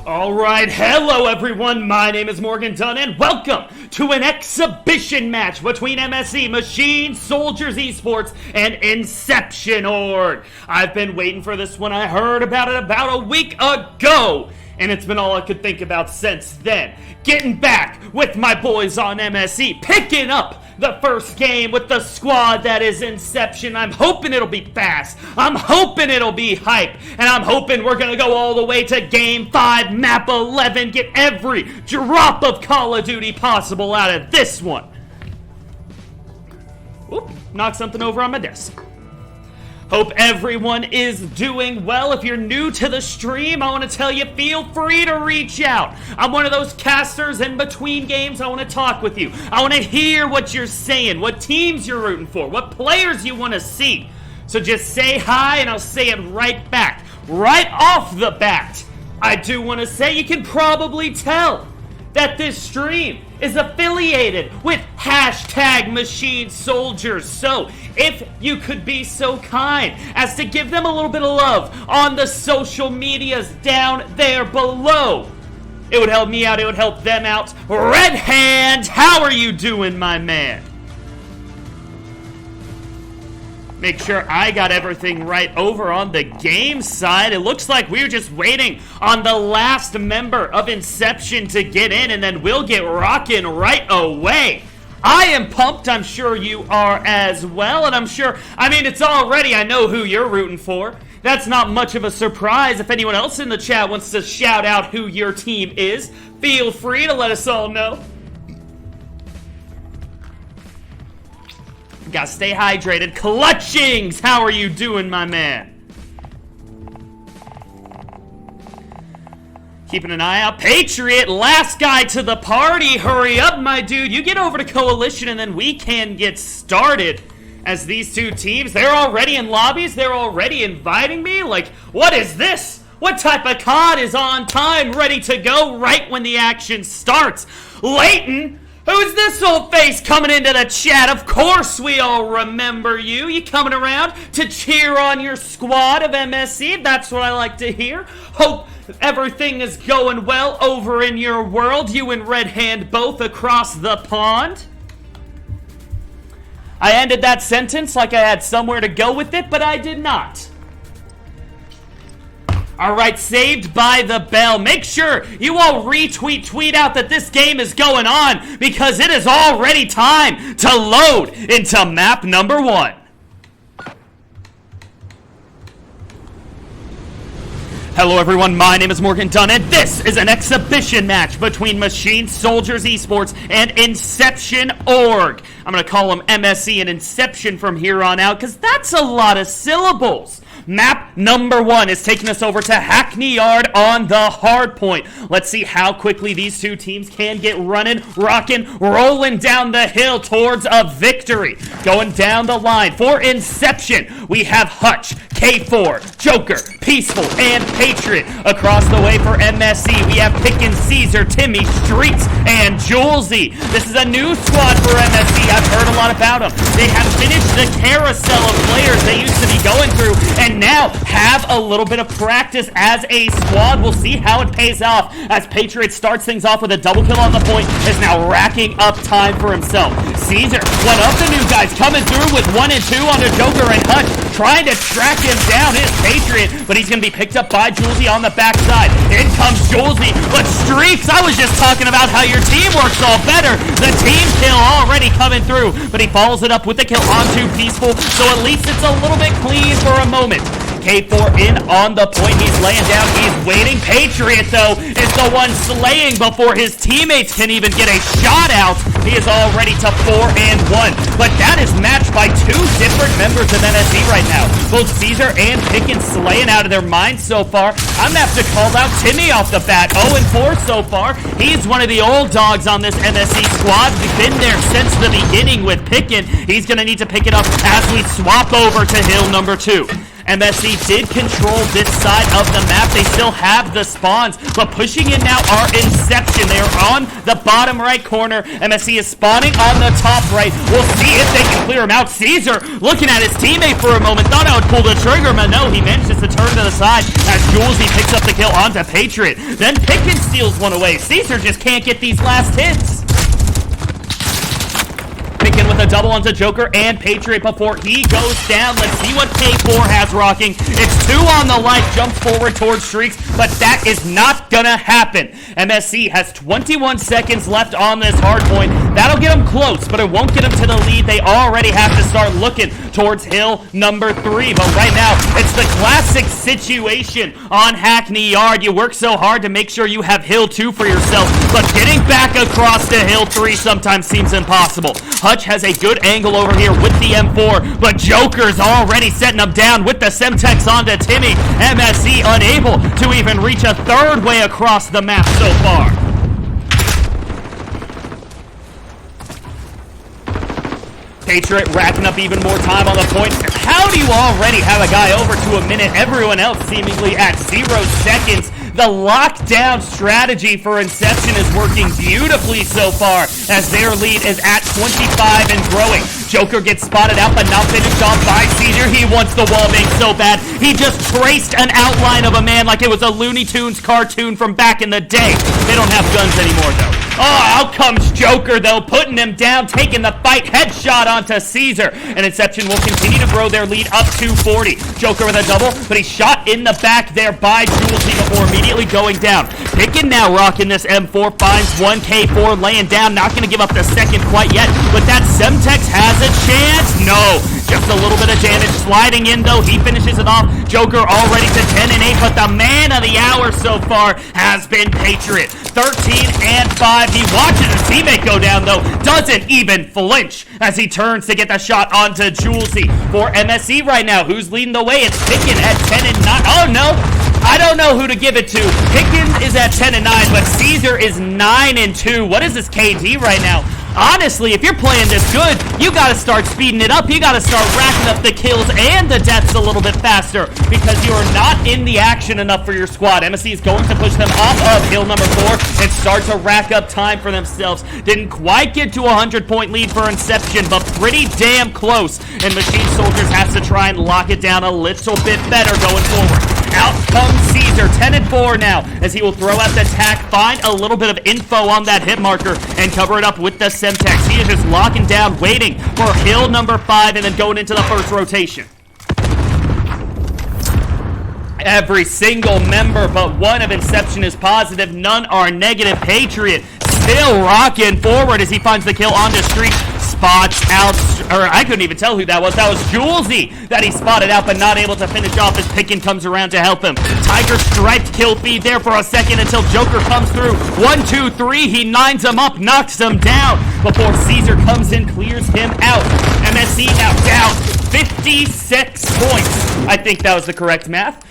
Alright, hello everyone, my name is Morgan Dunn and welcome to an exhibition match between MSE, Machine Soldiers Esports, and Inception Org. I've been waiting for this one. I heard about it about a week ago, and it's been all I could think about since then. Getting back with my boys on MSE, picking up the first game with the squad that is Inception. I'm hoping it'll be fast. I'm hoping it'll be hype. And I'm hoping we're going to go all the way to Game 5, Map 11, get every drop of Call of Duty possible out of this one. Oop, knocked something over on my desk. Hope everyone is doing well. If you're new to the stream, I want to tell you, feel free to reach out. I'm one of those casters in between games. I want to talk with you. I want to hear what you're saying, what teams you're rooting for, what players you want to see. So just say hi and I'll say it right back. Right off the bat, I do want to say you can probably tell that this stream is affiliated with hashtag Machine Soldiers. So if you could be so kind as to give them a little bit of love on the social medias down there below, it would help me out, it would help them out. Red Hand, how are you doing, my man? Make sure I got everything right over on the game side. It looks like we're just waiting on the last member of Inception to get in, and then we'll get rocking right away. I am pumped. I'm sure you are as well, and it's already, I know who you're rooting for. That's not much of a surprise. If anyone else in the chat wants to shout out who your team is, feel free to let us all know. Gotta stay hydrated. Clutchings, how are you doing, my man? Keeping an eye out. Patriot, last guy to the party. Hurry up, my dude. You get over to Coalition and then we can get started. As these two teams, they're already in lobbies. They're already inviting me. Like, what is this? What type of COD is on time, ready to go right when the action starts? Leighton? Who's this old face coming into the chat? Of course we all remember you. You coming around to cheer on your squad of MSE. That's what I like to hear. Hope everything is going well over in your world. You and Red Hand both across the pond. I ended that sentence like I had somewhere to go with it, but I did not. Alright, saved by the bell. Make sure you all tweet out that this game is going on, because it is already time to load into map number 1. Hello everyone, my name is Morgan Dunn, and this is an exhibition match between Machine Soldiers Esports and Inception Org. I'm going to call them MSE and Inception from here on out, because that's a lot of syllables. Map number 1 is taking us over to Hackney Yard on the hard point. Let's see how quickly these two teams can get running, rocking, rolling down the hill towards a victory. Going down the line for Inception, we have Hutch, K4, Joker, Peaceful, and Patriot. Across the way for MSE, we have Pickin' Caesar, Timmy, Streets, and Julesy. This is a new squad for MSE. I've heard a lot about them. They have finished the carousel of players they used to be going through, and now have a little bit of practice as a squad. We'll see how it pays off as Patriot starts things off with a double kill on the point, is now racking up time for himself. Caesar, one of the new guys, coming through with 1 and 2 on the Joker, and Hutch trying to track him down. His Patriot, but he's going to be picked up by Julesy on the backside. In comes Julesy, but Streaks, I was just talking about how your team works all better. The team kill already coming through, but he follows it up with the kill onto Peaceful, so at least it's a little bit clean for a moment. K4 in on the point. He's laying down. He's waiting. Patriot, though, is the one slaying before his teammates can even get a shot out. He is already to 4 and 1. But that is matched by two different members of MSE right now. Both Caesar and Pickens slaying out of their minds so far. I'm going to have to call out Timmy off the bat. 0 and 4 so far. He's one of the old dogs on this MSE squad. He's been there since the beginning with Pickens. He's going to need to pick it up as we swap over to hill number 2. MSC did control this side of the map. They still have the spawns, but pushing in now are Inception. They are on the bottom right corner. MSC is spawning on the top right. We'll see if they can clear him out. Caesar looking at his teammate for a moment. Thought I would pull the trigger, but no, he manages to turn to the side as Julesy picks up the kill onto Patriot. Then Pickens steals one away. Caesar just can't get these last hits. Pickin with a double onto Joker and Patriot before he goes down. Let's see what K4 has rocking. It's 2 on the life, jumps forward towards Streaks, but that is not gonna happen. MSC has 21 seconds left on this hard point. That'll get them close, but it won't get them to the lead. They already have to start looking towards hill number 3. But right now, it's the classic situation on Hackney Yard. You work so hard to make sure you have hill 2 for yourself, but getting back across to hill 3 sometimes seems impossible. Hutch has a good angle over here with the M4, but Joker's already setting him down with the Semtex onto Timmy. MSC unable to even reach a third way across the map so far. Patriot racking up even more time on the point. How do you already have a guy over to a minute? Everyone else seemingly at 0 seconds. The lockdown strategy for Inception is working beautifully so far as their lead is at 25 and growing. Joker gets spotted out but not finished off by Caesar. He wants the wallbang so bad. He just traced an outline of a man like it was a Looney Tunes cartoon from back in the day. They don't have guns anymore though. Oh, out comes Joker though, putting him down, taking the fight, headshot onto Caesar. And Inception will continue to grow their lead up to 40. Joker with a double, but he's shot in the back there by Julesy before immediately going down. Pickin now rocking this M4, finds 1K4 laying down, not going to give up the second quite yet, but that Semtex has a chance. No, just a little bit of damage sliding in though. He finishes it off. Joker already to 10 and 8, but the man of the hour so far has been Patriot. 13 and 5. He watches his teammate go down though, doesn't even flinch as he turns to get the shot onto Julesy. For MSC right now, who's leading the way? It's Pickin at 10 and 9. Oh no, I don't know who to give it to. Pickens is at 10 and 9, but Caesar is 9 and 2. What is this KD right now? Honestly, if you're playing this good, you gotta start speeding it up. You gotta start racking up the kills and the deaths a little bit faster because you are not in the action enough for your squad. MSC is going to push them off of hill number 4 and start to rack up time for themselves. Didn't quite get to a 100-point lead for Inception, but pretty damn close. And Machine Soldiers has to try and lock it down a little bit better going forward. Out comes Caesar, 10 and 4 now, as he will throw out the tack, find a little bit of info on that hit marker, and cover it up with the Semtex. He is just locking down, waiting for hill number 5, and then going into the first rotation. Every single member but one of Inception is positive, none are negative. Patriot still rocking forward as he finds the kill onto Streak. Spots out, or I couldn't even tell who that was. That was Julesy that he spotted out, but not able to finish off as Pickin comes around to help him. Tiger striped kill feed there for a second until Joker comes through. 1, 2, 3, he lines him up, knocks him down before Caesar comes in, clears him out. MSC now down 56 points. I think that was the correct math.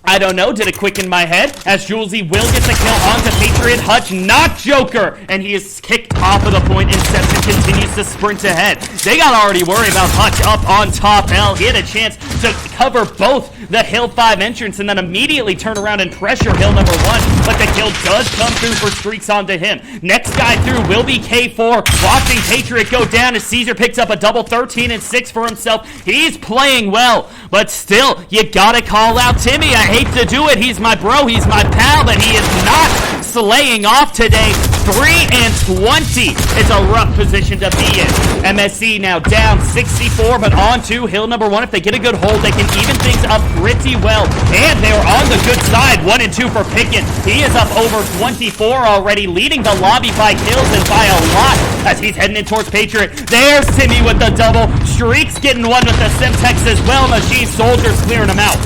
I don't know, did it quicken my head? As Julesy will get the kill onto Patriot. Hutch, not Joker, and he is kicked off of the point. Inception continues to sprint ahead. They got already worried about Hutch up on top L. He had a chance to cover both the hill 5 entrance and then immediately turn around and pressure hill number 1, but the kill does come through for Streaks onto him. Next guy through will be K4, watching Patriot go down as Caesar picks up a double 13 and 6 for himself. He's playing well, but still, you gotta call out Timmy. I hate to do it. He's my bro, he's my pal, but he is not slaying off today. 3 and 20. It's a rough position to be in. MSC now down 64, but on to hill number 1. If they get a good hold, they can even things up pretty well. And they are on the good side. 1 and 2 for Pickett. He is up over 24 already, leading the lobby by kills and by a lot as he's heading in towards Patriot. There's Timmy with the double. Streaks getting one with the Semtex as well. Machine Soldiers clearing him out.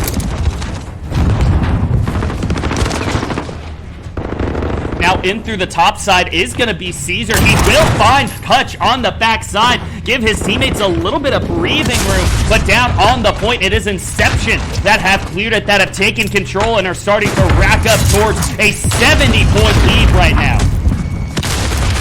Now in through the top side is going to be Caesar. He will find Hutch on the back side, give his teammates a little bit of breathing room, but down on the point it is Inception that have cleared it, that have taken control and are starting to rack up towards a 70-point lead right now.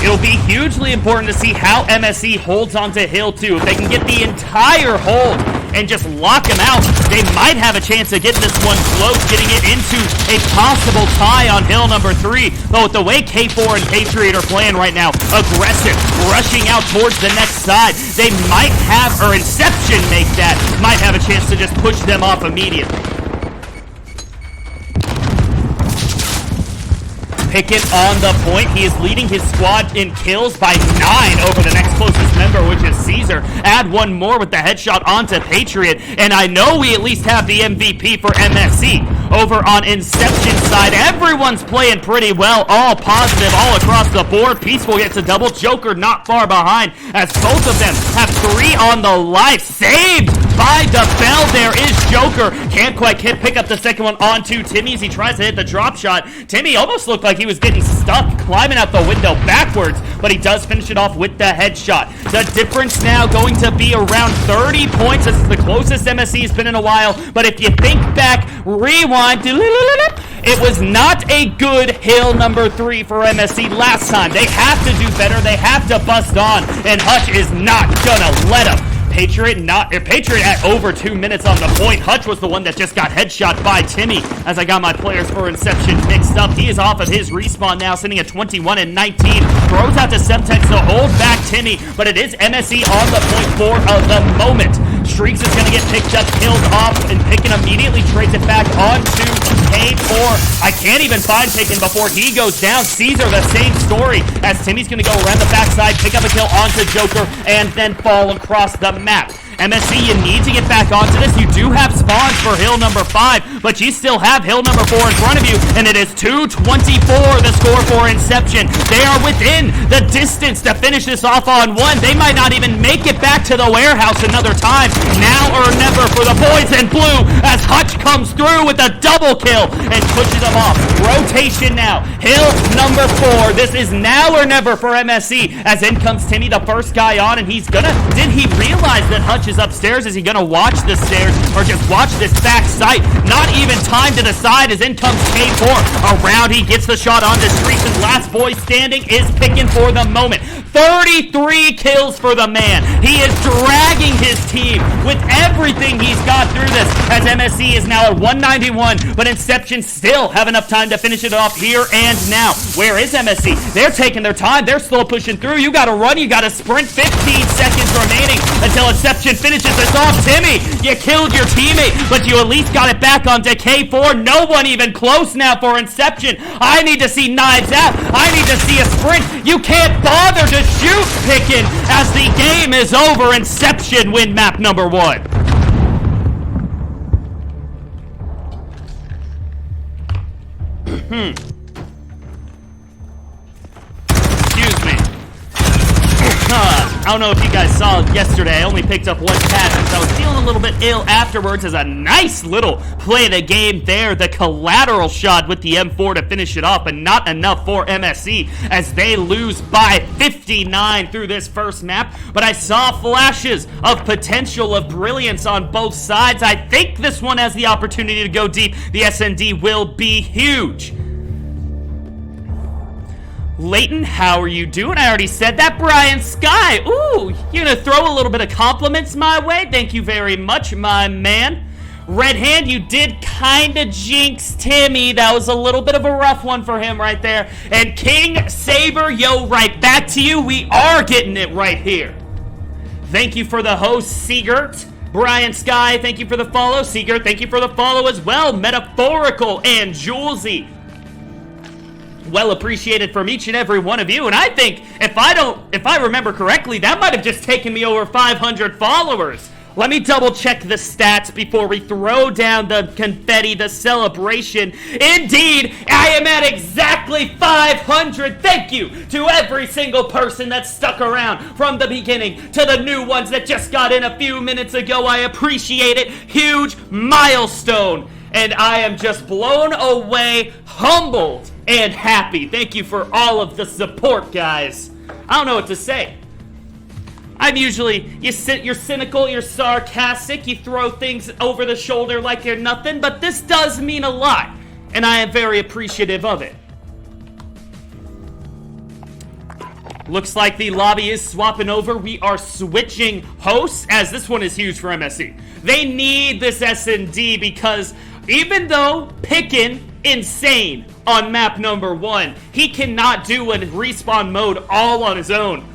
It'll be hugely important to see how MSC holds onto hill 2. If they can get the entire hold and just lock him out, they might have a chance of getting this one close, getting it into a possible tie on hill number 3. But with the way K4 and Patriot are playing right now, aggressive, rushing out towards the next side, they might have, or Inception make that, might have a chance to just push them off immediately. Pickett on the point. He is leading his squad in kills by 9 over the next closest member, which is Caesar. Add one more with the headshot onto Patriot, and I know we at least have the MVP for MSC. Over on Inception side, everyone's playing pretty well, all positive, all across the board. Peaceful gets a double, Joker not far behind, as both of them have 3 on the life. Saved by the bell, there is Joker. Can't quite pick up the second one onto Timmy as he tries to hit the drop shot. Timmy almost looked like he was getting stuck, climbing out the window backwards, but he does finish it off with the headshot. The difference now going to be around 30 points. This is the closest MSC has been in a while, but if you think back, rewind, it was not a good hill number 3 for MSC last time. They have to do better, they have to bust on, and Hutch is not gonna let him. Patriot at over 2 minutes on the point. Hutch was the one that just got headshot by Timmy. As I got my players for Inception mixed up, he is off of his respawn now, sitting at 21 and 19. Throws out to Semtex to hold back Timmy, but it is MSC on the point for the moment. Streaks is going to get picked up, killed off, and Picken immediately trades it back onto K4. I can't even find Picken before he goes down. Caesar, the same story, as Timmy's going to go around the backside, pick up a kill onto Joker, and then fall across the map. MSC, you need to get back onto this. You do have spawns for hill number 5, but you still have hill number 4 in front of you, and it is 2:24, the score for Inception. They are within the distance to finish this off on 1. They might not even make it back to the warehouse another time. Now or never for the boys in blue, as Hutch comes through with a double kill and pushes them off. Rotation now. Hill number 4. This is now or never for MSC, as in comes Timmy, the first guy on, and he's gonna... Did he realize that Hutch is upstairs? Is he gonna watch the stairs or just watch this back sight? Not even time to decide, as in comes K4. Around, he gets the shot onto Streaks, and last boy standing is Picking for the moment. 33 kills for the man. He is dragging his team with everything he's got through this, as MSC is now at 191, but Inception still have enough time to finish it off here and now. Where is MSC? They're taking their time. They're slow pushing through. You gotta run. You gotta sprint. 15 seconds remaining until Inception finishes this off. Timmy, you killed your teammate, but you at least got it back onto K4. No one even close now for Inception. I need to see knives out. I need to see a sprint. You can't bother to shoot, Pickin', as the game is over. Inception win map number 1. Excuse me. I don't know if you guys saw yesterday, I only picked up 1 cat since I was feeling a little bit ill afterwards, as a nice little play of the game there. The collateral shot with the M4 to finish it off, but not enough for MSC, as they lose by 59 through this first map. But I saw flashes of potential, of brilliance on both sides. I think this one has the opportunity to go deep. The SND will be huge. Leighton, how are you doing? I already said that. Brian Sky, ooh, you're gonna throw a little bit of compliments my way? Thank you very much, my man. Red Hand, you did kinda jinx Timmy. That was a little bit of a rough one for him right there. And King Saber, yo, right back to you. We are getting it right here. Thank you for the host, Seegert. Brian Sky, thank you for the follow. Seegert, thank you for the follow as well. Metaphorical and Julesy. Well appreciated from each and every one of you, and I think, if I remember correctly, that might have just taken me over 500 followers. Let me double check the stats before we throw down the confetti, the celebration. Indeed, I am at exactly 500. Thank you to every single person that stuck around from the beginning, to the new ones that just got in a few minutes ago. I appreciate it. Huge milestone. And I am just blown away, humbled, and happy. Thank you for all of the support, guys. I don't know what to say. I'm usually, you're cynical, you're sarcastic, you throw things over the shoulder like they're nothing, but this does mean a lot, and I am very appreciative of it. Looks like the lobby is swapping over. We are switching hosts, as this one is huge for MSC. They need this S&D because even though Pickin' insane on map number 1, he cannot do a respawn mode all on his own.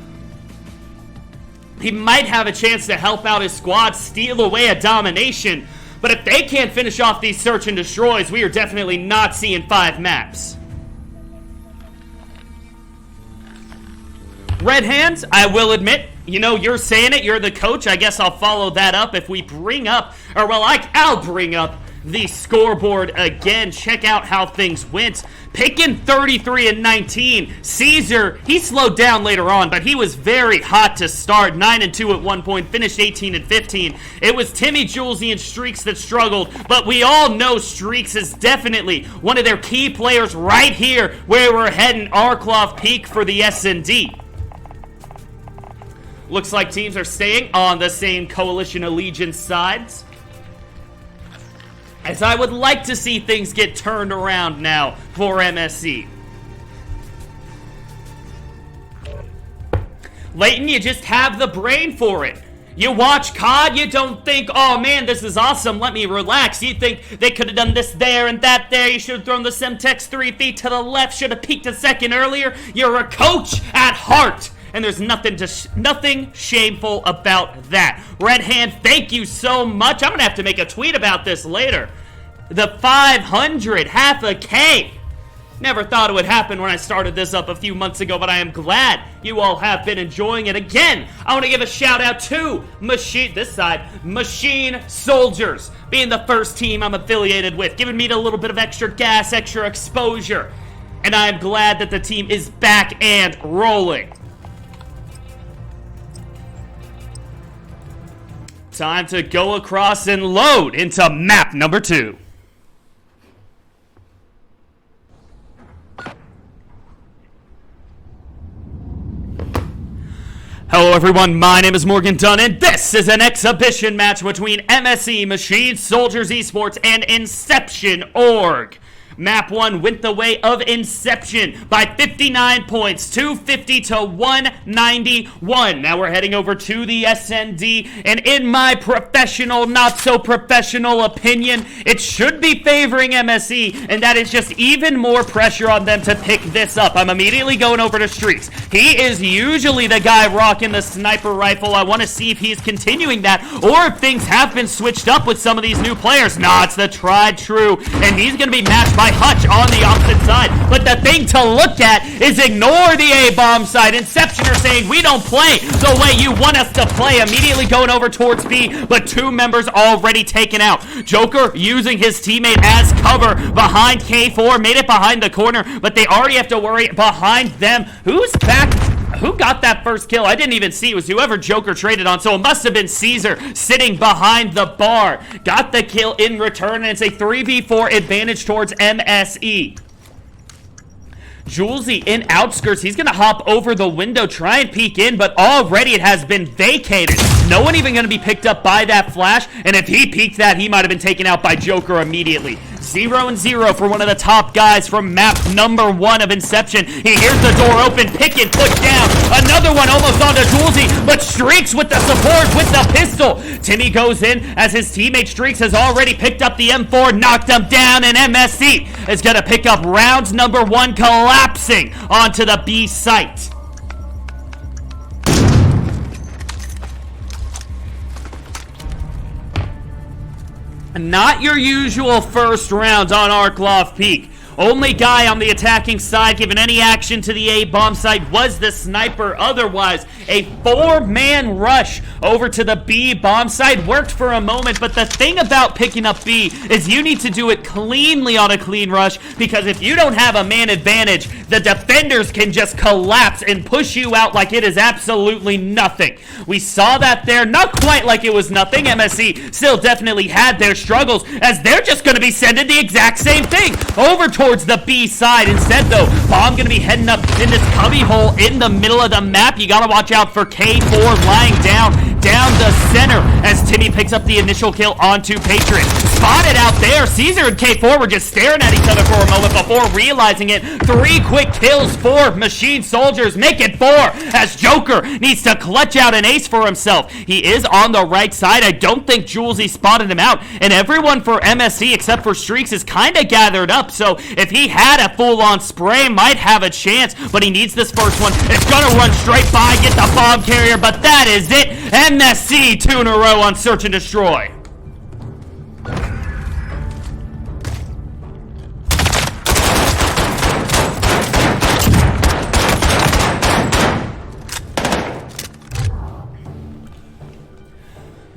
He might have a chance to help out his squad, steal away a domination, but if they can't finish off these search and destroys, we are definitely not seeing 5 maps. Red Hands, I will admit, you know, you're saying it, you're the coach, I guess I'll follow that up if we bring up, or well, I'll bring up the scoreboard again. Check out how things went. Pickin' 33-19. Caesar, he slowed down later on, but he was very hot to start. 9-2 at one point, finished 18-15. It was Timmy, Julesy, and Streaks that struggled, but we all know Streaks is definitely one of their key players right here where we're heading Arklov Peak for the S&D. Looks like teams are staying on the same Coalition Allegiance sides, as I would like to see things get turned around now for MSC. Leighton, you just have the brain for it. You watch COD, you don't think, oh man, this is awesome, let me relax. You think they could have done this there and that there. You should have thrown the Semtex 3 feet to the left, should have peeked a second earlier. You're a coach at heart, and there's nothing shameful about that. Red Hand, thank you so much. I'm gonna have to make a tweet about this later. The 500, half a K. Never thought it would happen when I started this up a few months ago, but I am glad you all have been enjoying it. Again, I want to give a shout out to Machine Soldiers, being the first team I'm affiliated with, giving me a little bit of extra gas, extra exposure, and I am glad that the team is back and rolling. Time to go across and load into map number 2. Hello everyone, my name is Morgan Dunn, and this is an exhibition match between MSE, Machine Soldiers Esports, and Inception Org. Map 1 went the way of Inception by 59 points, 250 to 191. Now we're heading over to the SND, and in my professional, not so professional opinion, it should be favoring MSE, and that is just even more pressure on them to pick this up. I'm immediately going over to Streaks. He is usually the guy rocking the sniper rifle. I want to see if he's continuing that, or if things have been switched up with some of these new players. Nah, it's the tried true, and he's going to be matched by Hutch on the opposite side. But the thing to look at is ignore the A-bomb side. Inception are saying we don't play the way you want us to play. Immediately going over towards B, but 2 members already taken out. Joker using his teammate as cover behind K4, made it behind the corner, but they already have to worry behind them. Who's back? Who got that first kill? I didn't even see. It was whoever Joker traded on, so it must have been Caesar sitting behind the bar. Got the kill in return, and it's a 3v4 advantage towards MSE. Julesy in outskirts. He's going to hop over the window, try and peek in, but already it has been vacated. No one even going to be picked up by that flash, and if he peeked that, he might have been taken out by Joker immediately. 0-0 for one of the top guys from map number 1 of Inception. He hears the door open, Pickin' put down. Another one almost onto Julesy, but Streaks with the support with the pistol. Timmy goes in as his teammate Streaks has already picked up the M4, knocked him down, and MSC is going to pick up rounds number 1, collapsing onto the B site. Not your usual first round on Arklov Peak. Only guy on the attacking side giving any action to the A-bomb side was the sniper. Otherwise, a 4-man rush over to the B bomb side worked for a moment, but the thing about picking up B is you need to do it cleanly on a clean rush, because if you don't have a man advantage, the defenders can just collapse and push you out like it is absolutely nothing. We saw that there, not quite like it was nothing. MSC still definitely had their struggles, as they're just going to be sending the exact same thing over towards the B side. Instead, though, bomb going to be heading up in this cubby hole in the middle of the map. You got to watch out for K4 lying down. down the center as Timmy picks up the initial kill onto Patriot. Spotted out there. Caesar and K4 were just staring at each other for a moment before realizing it. 3 quick kills for Machine Soldiers. Make it 4 as Joker needs to clutch out an ace for himself. He is on the right side. I don't think Julesy spotted him out. And everyone for MSC except for Streaks is kind of gathered up. So if he had a full-on spray, might have a chance. But he needs this first one. It's going to run straight by, get the bomb carrier. But that is it. MSC 2 in a row on Search and Destroy.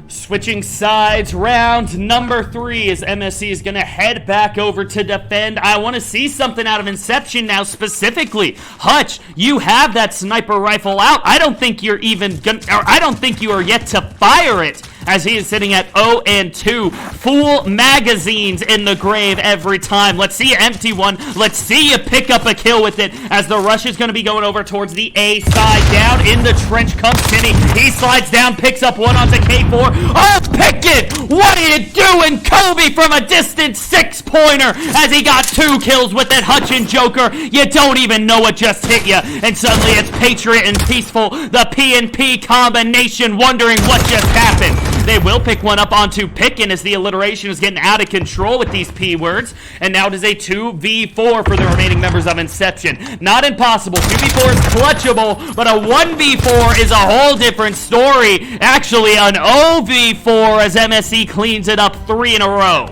Switching sides, round number 3 as MSC is going to head back over to defend. I want to see something out of Inception now specifically. Hutch, you have that sniper rifle out. I don't think you're even gonna, or I don't think you are yet to fire it, as he is sitting at 0-2. Full magazines in the grave every time. Let's see you empty one. Let's see you pick up a kill with it as the rush is going to be going over towards the A side. Down in the trench comes Timmy. He slides down, picks up one onto K4. Oh, Pickett! What are you doing? Kobe from a distant 6-pointer as he got 2 kills with it. Hutch and Joker, you don't even know what just hit you. And suddenly it's Patriot and Peaceful, the P&P combination, wondering what just happened. They will pick one up onto Pickin as the alliteration is getting out of control with these P words. And now it is a 2v4 for the remaining members of Inception. Not impossible. 2v4 is clutchable, but a 1v4 is a whole different story. Actually, an OV4 as MSC cleans it up 3 in a row.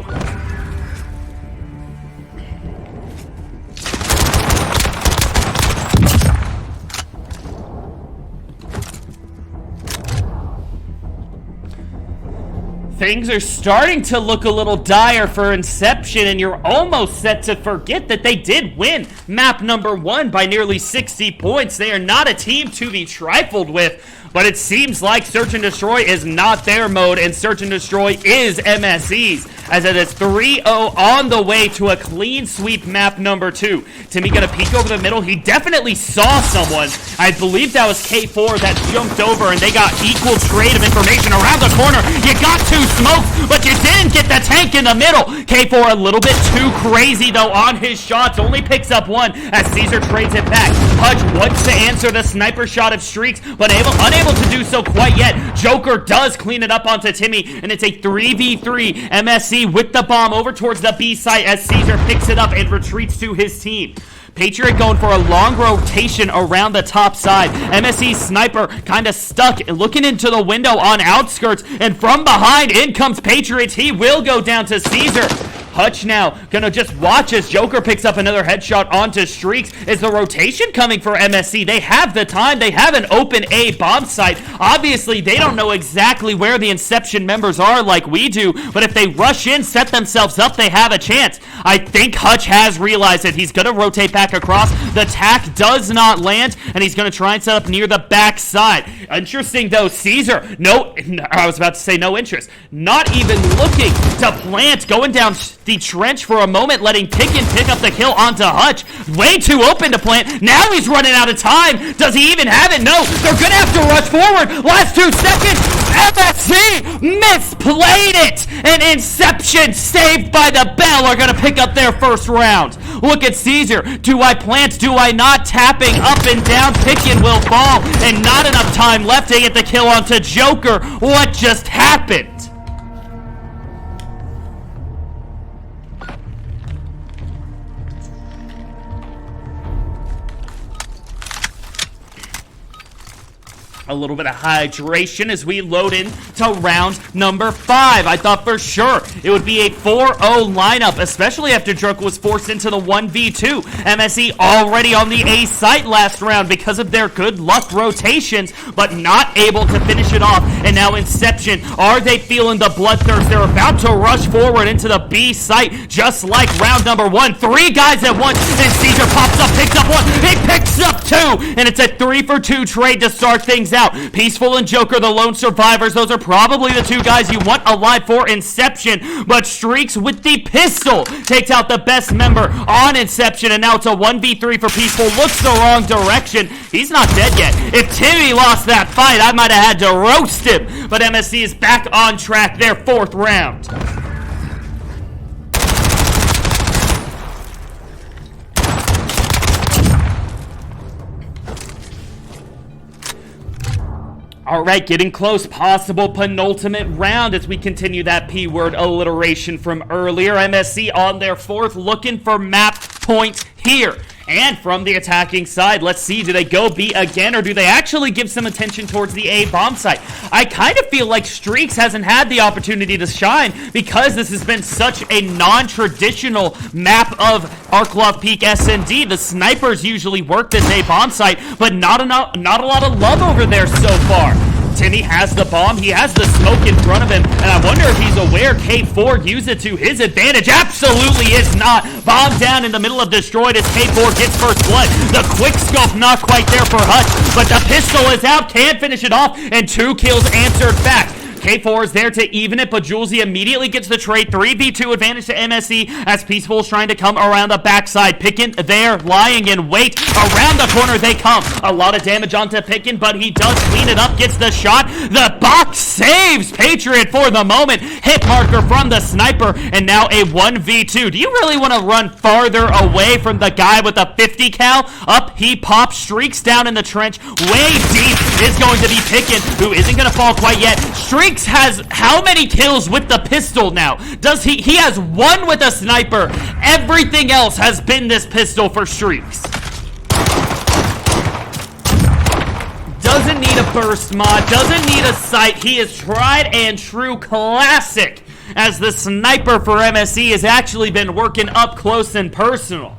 Things are starting to look a little dire for Inception, and you're almost set to forget that they did win map number 1 by nearly 60 points. They are not a team to be trifled with, but it seems like Search and Destroy is not their mode, and Search and Destroy is MSE's, as it is 3-0 on the way to a clean sweep map number 2. Timmy gonna peek over the middle. He definitely saw someone. I believe that was K4 that jumped over, and they got equal trade of information around the corner. You got 2 smokes, but you didn't get the tank in the middle. K4 a little bit too crazy, though, on his shots. Only picks up 1 as Caesar trades it back. Hutch wants to answer the sniper shot of Streaks, but unable to do so quite yet. Joker does clean it up onto Timmy, and it's a 3v3. MSC with the bomb over towards the B site as Caesar picks it up and retreats to his team. Patriot going for a long rotation around the top side. MSC sniper kind of stuck, looking into the window on outskirts, and from behind, in comes Patriots. He will go down to Caesar. Hutch now gonna just watch as Joker picks up another headshot onto Streaks. Is the rotation coming for MSC? They have the time. They have an open A bomb site. Obviously, they don't know exactly where the Inception members are like we do, but if they rush in, set themselves up, they have a chance. I think Hutch has realized it. He's gonna rotate back across. The tack does not land, and he's gonna try and set up near the back side. Interesting, though, Caesar, I was about to say no interest. Not even looking to plant, going down the trench for a moment, letting Pickin pick up the kill onto Hutch. Way too open to plant. Now he's running out of time. Does he even have it? No. They're going to have to rush forward. Last 2 seconds. MSC misplayed it. And Inception, saved by the bell, are going to pick up their first round. Look at Caesar. Do I plant? Do I not? Tapping up and down. Pickin will fall. And not enough time left to get the kill onto Joker. What just happened? A little bit of hydration as we load in to round number 5. I thought for sure it would be a 4-0 lineup, especially after Drunk was forced into the 1v2. MSE already on the A site last round because of their good luck rotations, but not able to finish it off. And now Inception, are they feeling the bloodthirst? They're about to rush forward into the B site, just like round number 1. 3 guys at once, and Caesar pops up, picks up 1, he picks up 2, and it's a 3-for-2 trade to start things out. Peaceful and Joker, the lone survivors. Those are probably the 2 guys you want alive for Inception. But Streaks with the pistol takes out the best member on Inception. And now it's a 1v3 for Peaceful. Looks the wrong direction. He's not dead yet. If Timmy lost that fight, I might have had to roast him. him. But MSC is back on track, their 4th round. All right, getting close. Possible penultimate round as we continue that P-word alliteration from earlier. MSC on their 4th, looking for map point here. And from the attacking side, let's see, do they go B again, or do they actually give some attention towards the A bomb site? I kind of feel like Streaks hasn't had the opportunity to shine because this has been such a non-traditional map of Arklov Peak S&D. The snipers usually work this A bomb site, but not a lot of love over there so far. Timmy has the bomb, he has the smoke in front of him, and I wonder if he's aware K4 used it to his advantage. Absolutely is not. Bomb down in the middle of Destroyed as K4 gets first blood. The quick scope not quite there for Hutch, but the pistol is out, can't finish it off, and 2 kills answered back. K4 is there to even it, but Julesy immediately gets the trade. 3v2 advantage to MSC as Peaceful is trying to come around the backside. Pickin there, lying in wait. Around the corner they come. A lot of damage onto Pickin, but he does clean it up, gets the shot. The box saves Patriot for the moment. Hit marker from the sniper, and now a 1v2. Do you really want to run farther away from the guy with the 50 cal? Up he pops, Streaks down in the trench. Way deep is going to be Pickin, who isn't going to fall quite yet. Streaks has how many kills with the pistol now? Does he has 1 with a sniper. Everything else has been this pistol for Streaks. Doesn't need a burst mod, doesn't need a sight. He is tried and true classic as the sniper for MSC has actually been working up close and personal.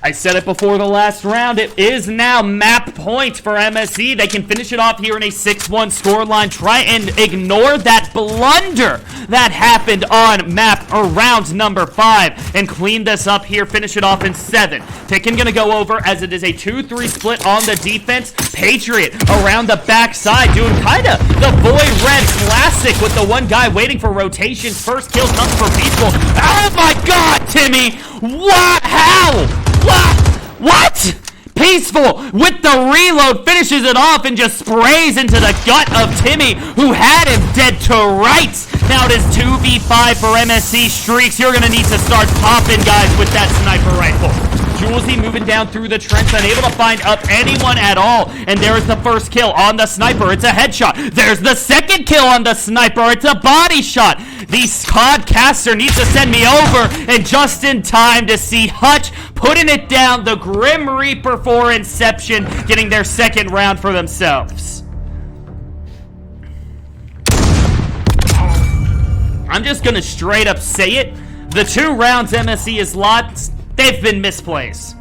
I said it before the last round, it is now map point for MSC. They can finish it off here in a 6-1 scoreline. Try and ignore that blunder that happened on map or round number 5 and clean this up here, finish it off in 7. Pickin gonna go over as it is a 2-3 split on the defense. Patriot around the backside doing kinda the Void Red classic with the one guy waiting for rotations. First kill comes for Peaceful. Oh my god, Timmy! What? How? What? Peaceful with the reload finishes it off and just sprays into the gut of Timmy, who had him dead to rights. Now it is 2v5 for MSC. Streaks, you're gonna need to start popping guys with that sniper rifle. Julesy moving down through the trench, unable to find up anyone at all. And there is the first kill on the sniper. It's a headshot. There's the second kill on the sniper. It's a body shot. The Codcaster needs to send me over, and just in time to see Hutch putting it down. The Grim Reaper for Inception getting their 2nd round for themselves. I'm just gonna straight up say it. The 2 rounds MSC has lost, they've been misplays.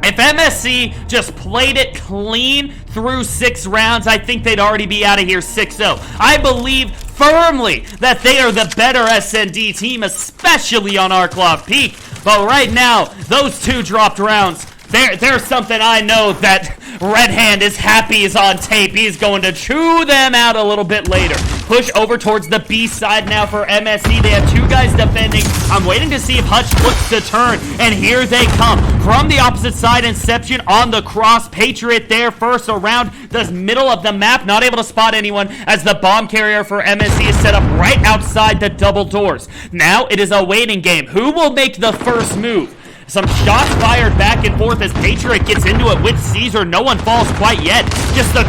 If MSC just played it clean through 6 rounds, I think they'd already be out of here 6-0. I believe firmly that they are the better S&D team, especially on Arklov Peak. But right now, those 2 dropped rounds, there's something I know that Red Hand is happy is on tape. He's going to chew them out a little bit later. Push over towards the B side now for MSC. They have 2 guys defending. I'm waiting to see if Hutch looks to turn, and here they come. From the opposite side, Inception on the cross. Patriot there first around the middle of the map. Not able to spot anyone as the bomb carrier for MSC is set up right outside the double doors. Now it is a waiting game. Who will make the first move? Some shots fired back and forth as Patriot gets into it with Caesar. No one falls quite yet. Just the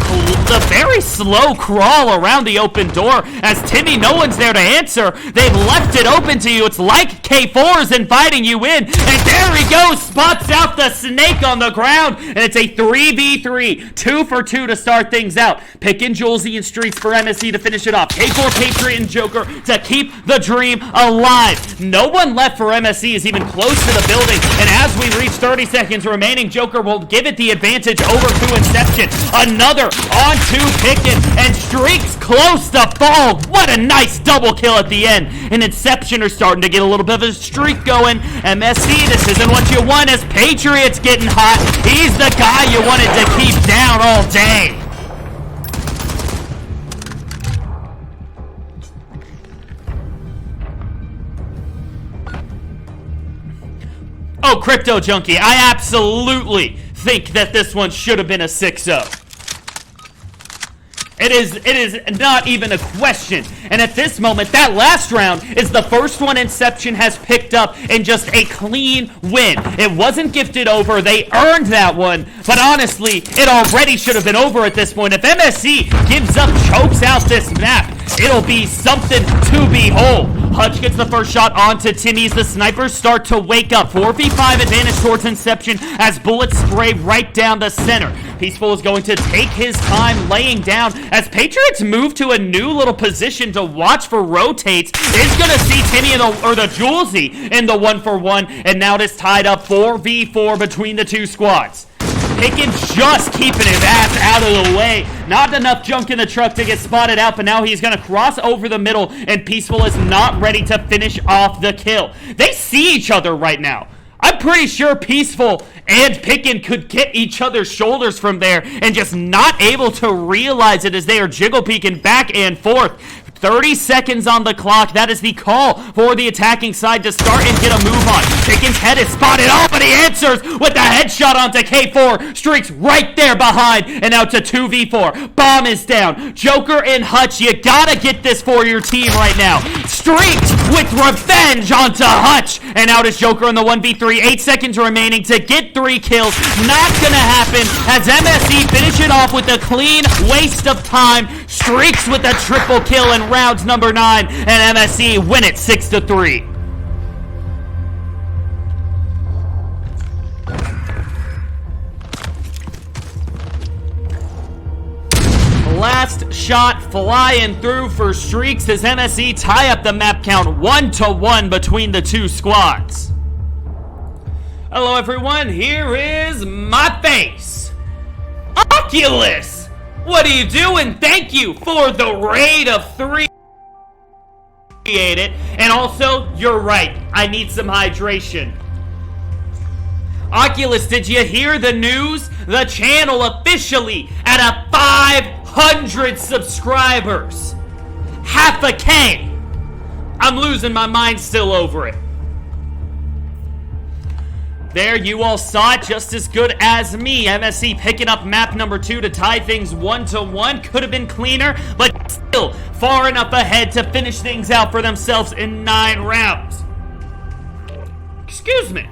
very slow crawl around the open door as Timmy, no one's there to answer. They've left it open to you. It's like K4 is inviting you in. And there he goes, spots out the snake on the ground. And it's a 3v3, 2 for 2 to start things out. Pickin, Julesy, and Streaks for MSC to finish it off. K4, Patriot, and Joker to keep the dream alive. No one left for MSC is even close to the building. And as we reach 30 seconds remaining, Joker will give it the advantage over to Inception. Another onto Pickin, and Streaks close to fall. What a nice double kill at the end. And Inception are starting to get a little bit of a streak going. MSC, this isn't what you want as Patriot's getting hot. He's the guy you wanted to keep down all day. Oh, Crypto Junkie, I absolutely think that this one should have been a 6-0. It is not even a question. And at this moment, that last round is the first one Inception has picked up in just a clean win. It wasn't gifted over. They earned that one. But honestly, it already should have been over at this point. If MSC gives up, chokes out this map, it'll be something to behold. Hutch gets the first shot onto Timmy as the snipers start to wake up. 4v5 advantage towards Inception as bullets spray right down the center. Peaceful is going to take his time laying down as Patriots move to a new little position to watch for rotates. Is going to see Timmy or the Julesy in the 1-for-1, and now it is tied up 4v4 between the two squads. Pickens just keeping his ass out of the way. Not enough junk in the truck to get spotted out, but now he's going to cross over the middle, and Peaceful is not ready to finish off the kill. They see each other right now. I'm pretty sure Peaceful and Pickin could get each other's shoulders from there and just not able to realize it as they are jiggle peeking back and forth. 30 seconds on the clock. That is the call for the attacking side to start and get a move on. Pickin's head is spotted. Oh, but he answers with the headshot onto K4. Streaks right there behind and out to 2v4. Bomb is down. Joker and Hutch, you gotta get this for your team right now. Streaks with revenge onto Hutch. And out is Joker in the 1v3. 8 seconds remaining to get 3 kills. Not gonna happen as MSE finish it off with a clean waste of time. Streaks with a triple kill in rounds number 9, and MSE win it 6-3. Last shot flying through for Streaks as MSE tie up the map count 1-1 between the two squads. Hello everyone, here is my face. Oculus! What are you doing? Thank you for the raid of 3. And also, you're right. I need some hydration. Oculus, did you hear the news? The channel officially at a 500 subscribers. Half a K. I'm losing my mind still over it. There, you all saw it just as good as me. MSC picking up map number 2 to tie things 1-1. Could have been cleaner, but still far enough ahead to finish things out for themselves in 9 rounds. Excuse me.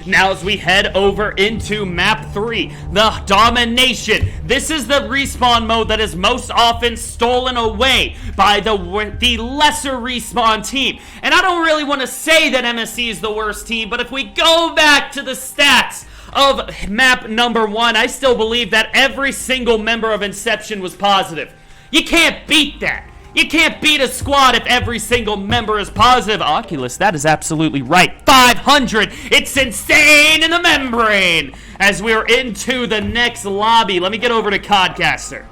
Now as we head over into map 3, the Domination. This is the respawn mode that is most often stolen away by the lesser respawn team. And I don't really want to say that MSC is the worst team, but if we go back to the stats of map number 1, I still believe that every single member of Inception was positive. You can't beat that. You can't beat a squad if every single member is positive. Oculus, that is absolutely right. 500. It's insane in the membrane. As we're into the next lobby, let me get over to Codcaster.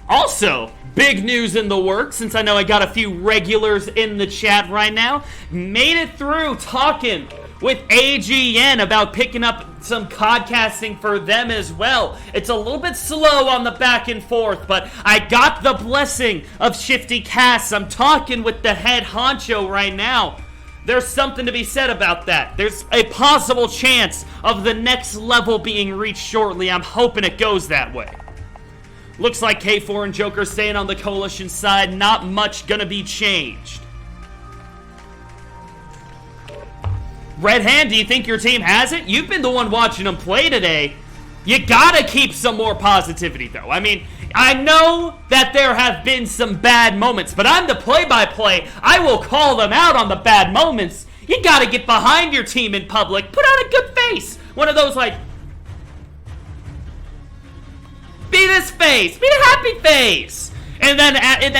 Also, big news in the works, since I know I got a few regulars in the chat right now. Made it through talking with AGN about picking up some podcasting for them as well. It's a little bit slow on the back and forth, but I got the blessing of Shifty Casts. I'm talking with the head honcho right now. There's something to be said about that. There's a possible chance of the next level being reached shortly. I'm hoping it goes that way. Looks like K4 and Joker staying on the Coalition side. Not much gonna be changed. Red Hand, do you think your team has it? You've been the one watching them play today. You gotta keep some more positivity, though. I mean, I know that there have been some bad moments, but I'm the play-by-play. I will call them out on the bad moments. You gotta get behind your team in public. Put on a good face. One of those, like, be this face. Be the happy face. And then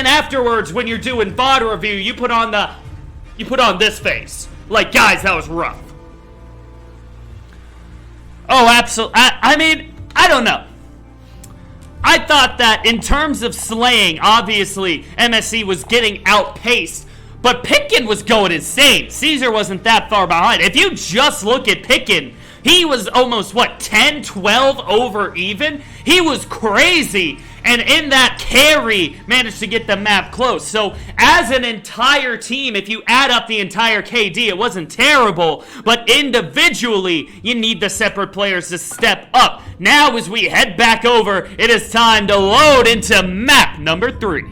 afterwards, when you're doing VOD review, you put on this face. Like, guys, that was rough. Oh, absolutely. I mean, I don't know. I thought that in terms of slaying, obviously, MSC was getting outpaced. But Pickin was going insane. Caesar wasn't that far behind. If you just look at Pickin, he was almost, 10, 12 over even? He was crazy. And in that, Carry managed to get the map close. So as an entire team, if you add up the entire KD, it wasn't terrible. But individually, you need the separate players to step up. Now as we head back over, it is time to load into map number 3.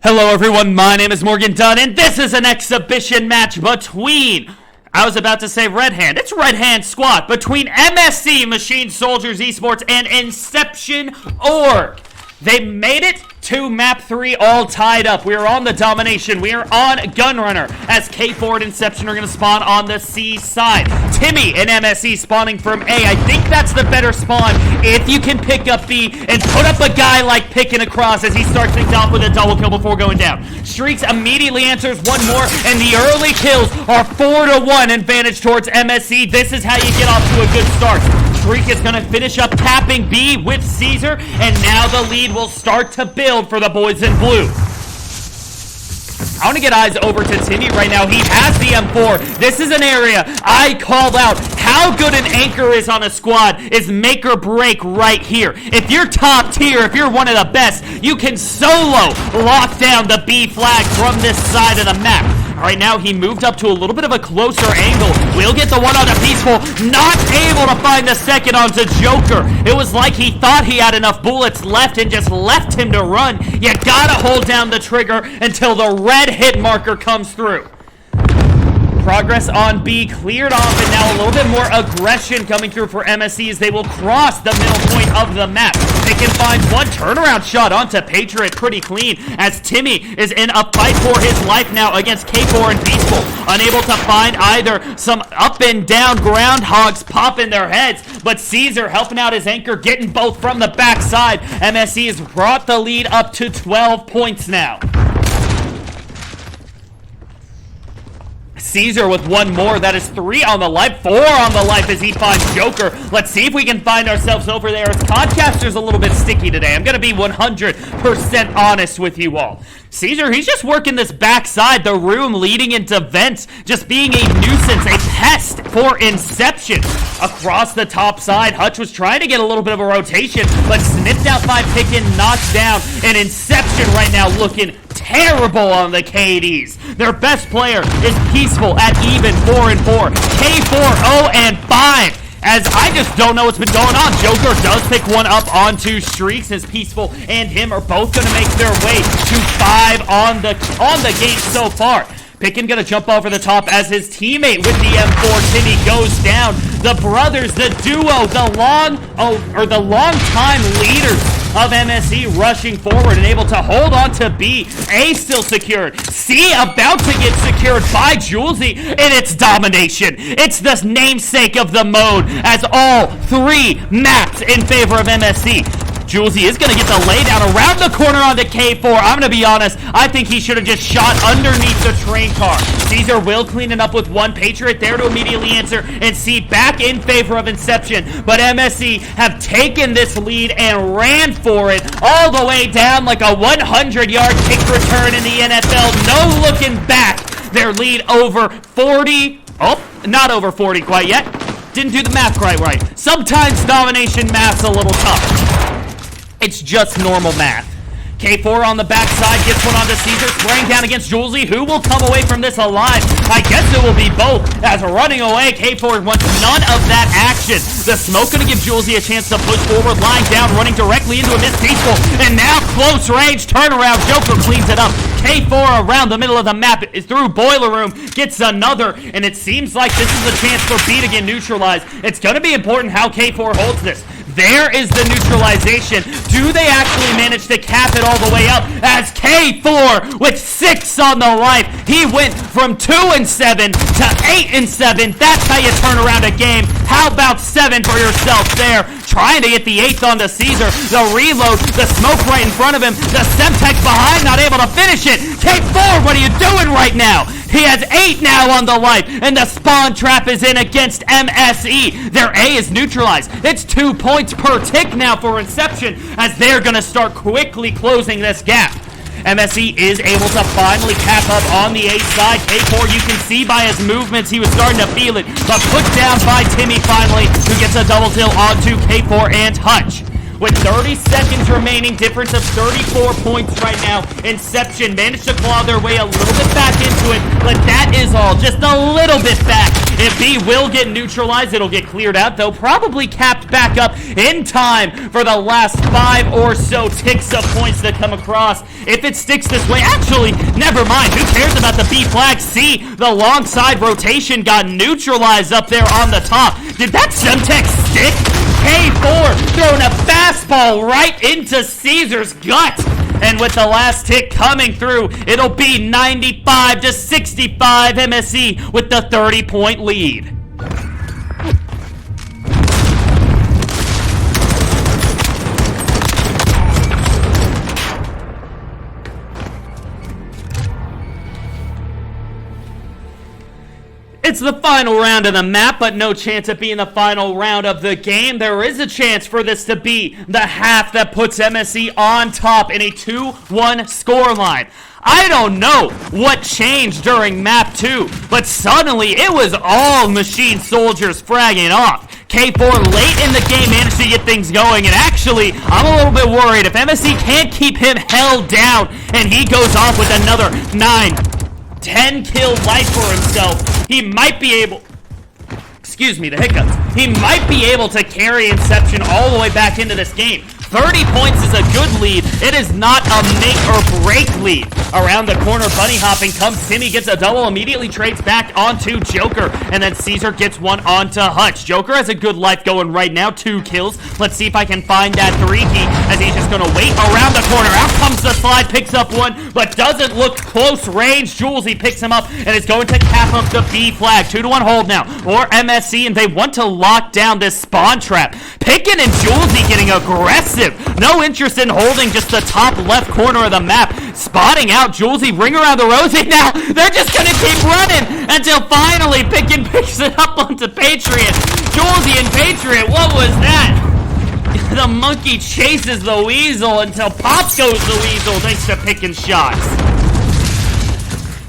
Hello everyone, my name is Morgan Dunn, and this is an exhibition match between, I was about to say Red Hand, it's Red Hand Squad, between MSC, Machine Soldiers Esports, and Inception Org. They made it to map 3 all tied up. We are on the domination. We are on Gunrunner as K4 and Inception are going to spawn on the C side. Timmy and MSE spawning from A. I think that's the better spawn if you can pick up B and put up a guy like Picking Across as he starts things off with a double kill before going down. Streaks immediately answers one more, and the early kills are 4-1 advantage towards MSC. This is how you get off to a good start. Streak is going to finish up tapping B with Caesar, and now the lead will start to build for the boys in blue. I want to get eyes over to Timmy right now. He has the M4. This is an area I called out. How good an anchor is on a squad is make or break right here. If you're top tier, if you're one of the best, you can solo lock down the B flag from this side of the map. Right now, he moved up to a little bit of a closer angle. Will get the one onto Peaceful. Not able to find the second onto Joker. It was like he thought he had enough bullets left and just left him to run. You gotta hold down the trigger until the red hit marker comes through. Progress on B cleared off, and now a little bit more aggression coming through for MSC as they will cross the middle point of the map. They can find one turnaround shot onto Patriot pretty clean as Timmy is in a fight for his life now against K4 and Peaceful. Unable to find either. Some up and down groundhogs pop in their heads, but Caesar helping out his anchor, getting both from the backside. MSC has brought the lead up to 12 points now. Caesar with one more. That is 3 on the life, 4 on the life as he finds Joker. Let's see if we can find ourselves over there. As Codcaster's a little bit sticky today. I'm going to be 100% honest with you all. Caesar, he's just working this backside, the room leading into vents, just being a nuisance, a pest for Inception. Across the top side, Hutch was trying to get a little bit of a rotation, but snipped out by Pickin, knocked down, and Inception right now looking terrible on the KDs. Their best player is Peaceful at even 4-4. K4 0-5. As I just don't know what's been going on. Joker does pick one up onto Streaks as Peaceful and him are both going to make their way to 5 on the game so far. Pickin gonna jump over the top as his teammate with the M4 Timmy goes down. The brothers, the duo, the long-time leaders of MSE rushing forward and able to hold on to B. A still secured. C about to get secured by Julesy, and it's domination. It's the namesake of the mode as all 3 maps in favor of MSE. Julesy is going to get the laydown around the corner onto K4. I'm going to be honest, I think he should have just shot underneath the train car. Caesar will clean it up with one. Patriot there to immediately answer, and C back in favor of Inception. But MSC have taken this lead and ran for it all the way down like a 100-yard kick return in the NFL. No looking back. Their lead over 40. Oh, not over 40 quite yet. Didn't do the math quite right. Sometimes domination math's a little tough. It's just normal math. K4 on the backside gets one onto Caesar, spraying down against Julesy. Who will come away from this alive? I guess it will be both. As running away, K4 wants none of that action. The smoke going to give Julesy a chance to push forward, lying down, running directly into a Miss Peaceful. And now close range turnaround. Joker cleans it up. K4 around the middle of the map is through Boiler Room, gets another, and it seems like this is a chance for B to get neutralized. It's going to be important how K4 holds this. There is the neutralization. Do they actually manage to cap it all the way up? As K4 with 6 on the life. He went from 2-7 to 8-7. That's how you turn around a game. How about 7 for yourself there? Trying to get the 8th onto Caesar. The reload, the smoke right in front of him. The Semtex behind, not able to finish it. K4, what are you doing right now? He has 8 now on the life, and the spawn trap is in against MSE. Their A is neutralized. It's 2 points per tick now for Inception, as they're going to start quickly closing this gap. MSE is able to finally cap up on the A side. K4, you can see by his movements, he was starting to feel it, but put down by Timmy finally, who gets a double kill onto K4 and Hutch. With 30 seconds remaining, difference of 34 points right now. Inception managed to claw their way a little bit back into it, but that is all, just a little bit back. If B will get neutralized, it'll get cleared out, though probably capped back up in time for the last 5 or so ticks of points that come across. If it sticks this way, actually, never mind. Who cares about the B flag? C, the long side rotation got neutralized up there on the top. Did that Semtex stick? K4 throwing a fastball right into Caesar's gut. And with the last tick coming through, it'll be 95 to 65 MSE with the 30-point lead. It's the final round of the map, but no chance of being the final round of the game. There is a chance for this to be the half that puts MSE on top in a 2-1 scoreline. I don't know what changed during map 2, but suddenly it was all machine soldiers fragging off. K4 late in the game managed to get things going, and actually, I'm a little bit worried. If MSE can't keep him held down and he goes off with another 9-10 kill life for himself, he might be able, excuse me, the hiccups, he might be able to carry Inception all the way back into this game. 30 points is a good lead. It is not a make or break lead. Around the corner, bunny hopping comes Timmy, gets a double, immediately trades back onto Joker, and then Caesar gets one onto Hutch. Joker has a good life going right now, 2 kills. Let's see if I can find that 3 key, as he's just gonna wait around the corner. Out comes the slide, picks up one, but doesn't look close range. Julesy picks him up and is going to cap up the B flag. 2-1 hold now, or MSE, and they want to lock down this spawn trap. Pickin and Julesy getting aggressive. No interest in holding just the top left corner of the map. Spotting out Julesy, ring around the rosy. Now they're just gonna keep running until finally Pickin picks it up onto Patriot. Julesy and Patriot, what was that? The monkey chases the weasel until pop goes the weasel thanks to Pickin's shots.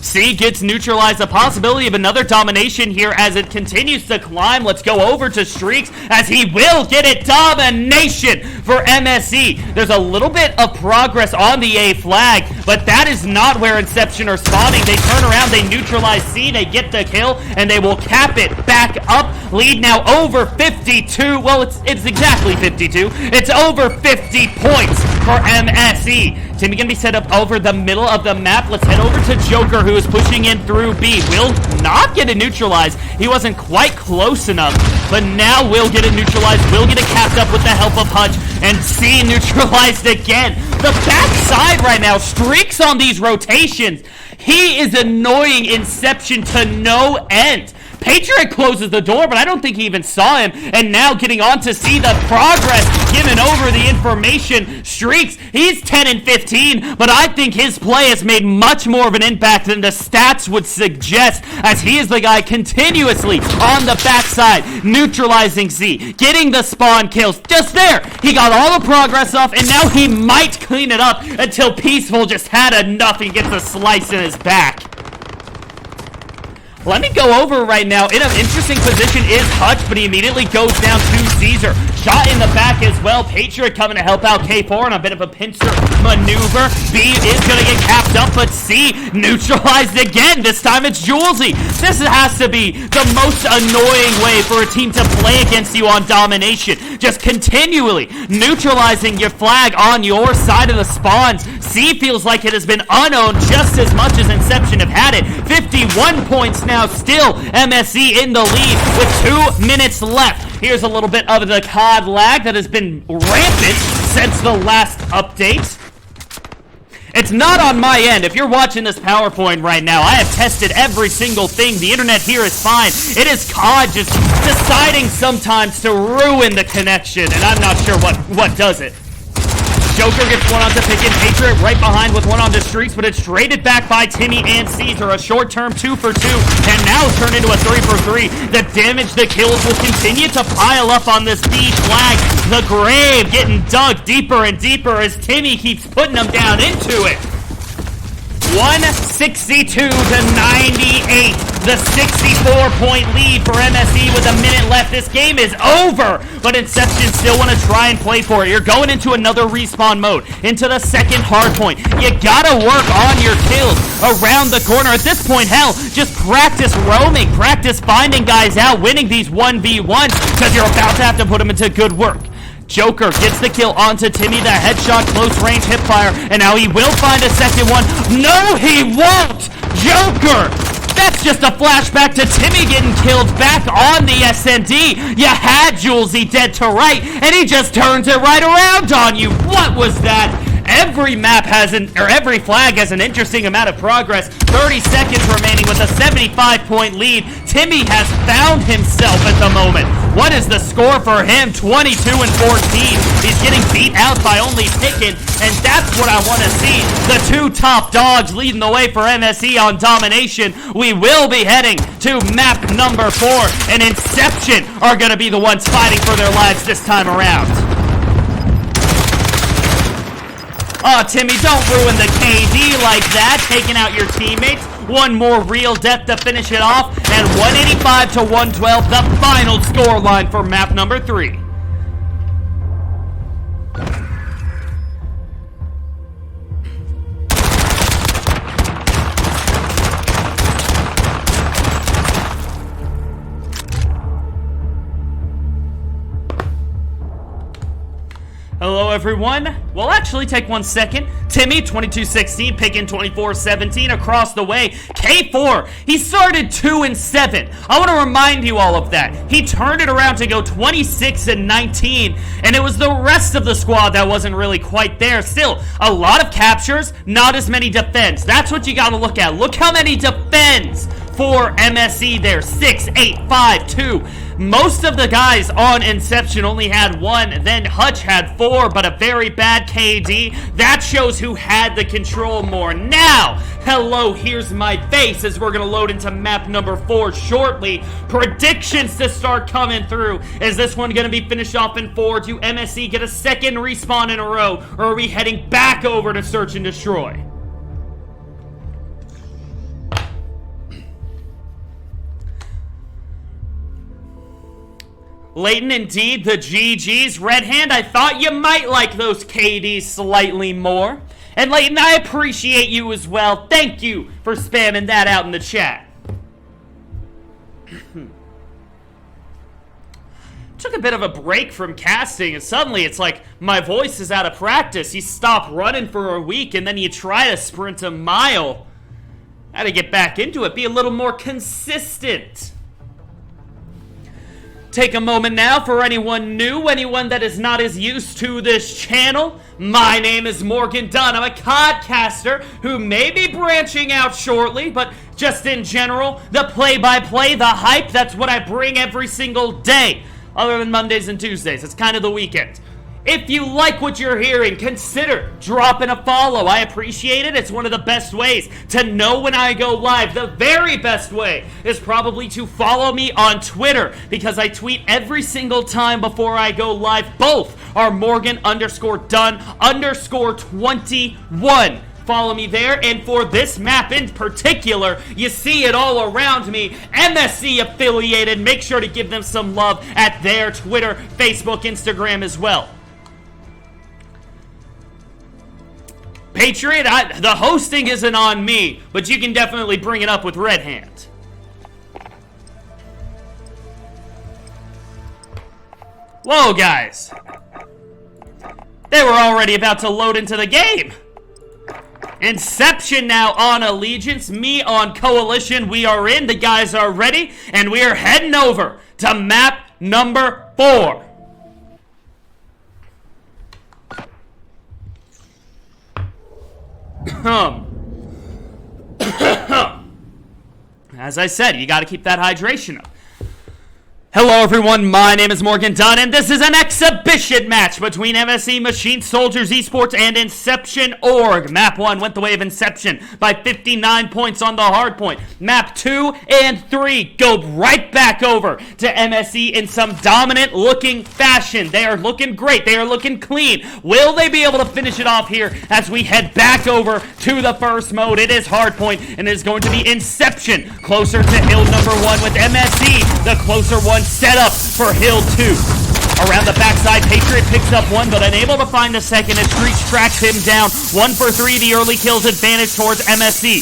C gets neutralized. The possibility of another domination here as it continues to climb. Let's go over to Streaks as he will get it. Domination for MSE. There's a little bit of progress on the A flag, but that is not where Inception are spawning. They turn around, they neutralize C, they get the kill, and they will cap it back up. Lead now over 52. Well, it's exactly 52. It's over 50 points for MSE. Timmy gonna be set up over the middle of the map. Let's head over to Joker, who is pushing in through B. Will not get it neutralized. He wasn't quite close enough, but now will get it neutralized. Will get it capped up with the help of Hutch, and C neutralized again. The backside right now, Streaks on these rotations. He is annoying Inception to no end. Patriot closes the door, but I don't think he even saw him. And now getting on to see the progress given over the information. Streaks, he's 10 and 15, but I think his play has made much more of an impact than the stats would suggest, as he is the guy continuously on the backside, neutralizing Z, getting the spawn kills. Just there, he got all the progress off, and now he might clean it up until Peaceful just had enough and gets a slice in his back. Let me go over right now. In an interesting position is Hutch, but he immediately goes down to Caesar. Shot in the back as well. Patriot coming to help out K4 on a bit of a pincer maneuver. B is going to get capped up, but C neutralized again. This time it's Julesy. This has to be the most annoying way for a team to play against you on domination. Just continually neutralizing your flag on your side of the spawns. C feels like it has been unowned just as much as Inception have had it. 51 points now, still MSE in the lead with 2 minutes left. Here's a little bit of the COD lag that has been rampant since the last update. It's not on my end. If you're watching this PowerPoint right now, I have tested every single thing. The internet here is fine. It is COD just deciding sometimes to ruin the connection, and I'm not sure what does it. Joker gets one onto Pickin. Patriot right behind with one onto Streaks, but it's traded back by Timmy and Caesar. A short-term 2 for 2, and now it's turned into a 3 for 3. The damage, the kills will continue to pile up on this B flag. The grave getting dug deeper and deeper as Timmy keeps putting them down into it. 162 to 98. The 64-point lead for MSE with a minute left. This game is over, but Inception still want to try and play for it. You're going into another respawn mode, into the second hard point. You gotta work on your kills around the corner. At this point, hell, just practice roaming, practice finding guys out, winning these 1v1s, because you're about to have to put them into good work. Joker gets the kill onto Timmy, the headshot, close range hipfire, and now he will find a second one. No, he won't! Joker! That's just a flashback to Timmy getting killed back on the SND. You had Julesy dead to right, and he just turns it right around on you. What was that? Every map has every flag has an interesting amount of progress. 30 seconds remaining with a 75-point lead. Timmy has found himself at the moment. What is the score for him? 22 and 14. He's getting beat out by only Pickett, and that's what I want to see. The two top dogs leading the way for MSE on domination. We will be heading to map number 4, and Inception are going to be the ones fighting for their lives this time around. Oh, Timmy, don't ruin the KD like that, taking out your teammates. One more real death to finish it off, and 185 to 112, the final scoreline for map number 3. Hello, everyone. Well, actually, take 1 second. Timmy, 22-16, Pickin 24-17, across the way. K4, he started 2-7. I want to remind you all of that. He turned it around to go 26-19, and it was the rest of the squad that wasn't really quite there. Still, a lot of captures, not as many defends. That's what you got to look at. Look how many defends for MSE there. 6, 8, 5, 2. Most of the guys on Inception only had 1, then Hutch had 4, but a very bad KD. That shows who had the control more. Now, hello, here's my face as we're going to load into map number 4 shortly. Predictions to start coming through. Is this one going to be finished off in 4? Do MSE get a second respawn in a row, or are we heading back over to search and destroy? Layton, indeed, the GG's. Red Hand, I thought you might like those KDs slightly more. And Layton, I appreciate you as well. Thank you for spamming that out in the chat. Took a bit of a break from casting, and suddenly it's like my voice is out of practice. You stop running for a week, and then you try to sprint a mile. How to get back into it, be a little more consistent. Take a moment now for anyone new, anyone that is not as used to this channel. My name is Morgan Dunn. I'm a podcaster who may be branching out shortly, but just in general, the play-by-play, the hype, that's what I bring every single day, other than Mondays and Tuesdays. It's kind of the weekend. If you like what you're hearing, consider dropping a follow. I appreciate it. It's one of the best ways to know when I go live. The very best way is probably to follow me on Twitter, because I tweet every single time before I go live. Both are Morgan_Dunn_21. Follow me there, and for this map in particular, you see it all around me, MSE affiliated. Make sure to give them some love at their Twitter, Facebook, Instagram as well. Patriot, the hosting isn't on me, but you can definitely bring it up with Red Hand. Whoa, guys. They were already about to load into the game. Inception now on Allegiance, me on Coalition. We are in, the guys are ready, and we are heading over to map number 4. As I said, you got to keep that hydration up. Hello everyone, my name is Morgan Dunn, and this is an exhibition match between MSE Machine Soldiers Esports and Inception Org. Map 1 went the way of Inception by 59 points on the hard point. Map 2 and 3 go right back over to MSE in some dominant looking fashion. They are looking great, they are looking clean. Will they be able to finish it off here as we head back over to the first mode? It is hard point, and it is going to be Inception closer to hill number 1 with MSE, the closer one set up for Hill 2. Around the backside, Patriot picks up one, but unable to find the second, and Streaks tracks him down. 1 for 3, the early kills advantage towards MSE.